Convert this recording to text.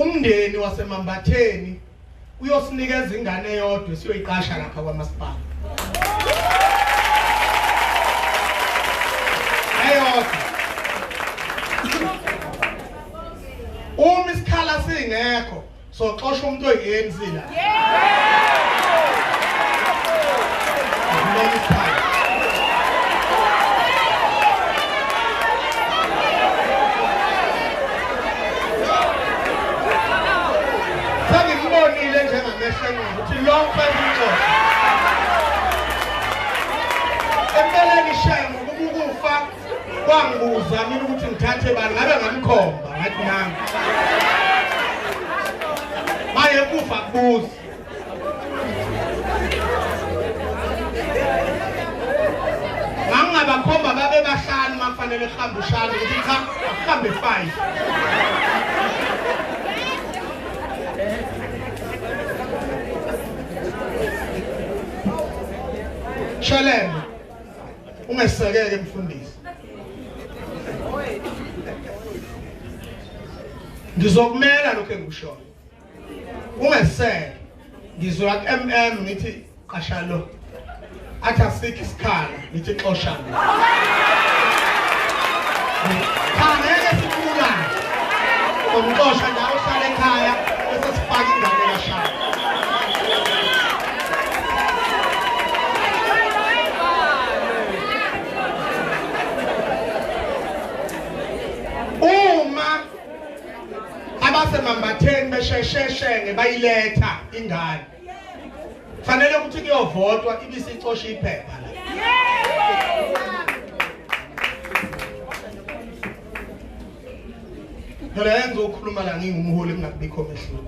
umndeni wasemambatheni uyosinikeza ingane eyodwa siyoyiqasha lapha kwamasipala. Eyodwa. Uma isikhala singekho soxosha umuntu oyi-ANC la. Sengibonile njengamehlo ukuthi lonke uxosha. Empeleni shame ukufa kwangibuza mina ukuthi ngithathe bani ngabe ngamkhomba ngathi nami. Maye kufa kubuza. Ngabakhomba babe bahlanu makufanele kuhambe ushane ukuthi cha akuhambe 5. Shalem. Ungesekeke mfundisi. Ngizokumela lokho engikushoyo. Ungeseke. Ngizwa MM ngithi qasha lo. Athi asikho isikhala ngithi xoshana. Ngeke sikhululane. Umxosha la uhlala ekhaya bese sifaka ingane yashaya. Uma abasemambatheni beshesheshenge bayiletha ingane fanele ukuthi kuyovotwa ibisicosha iphepha la. Phela yenza ukukhuluma la ngingumholi ngingakubikho mehlo.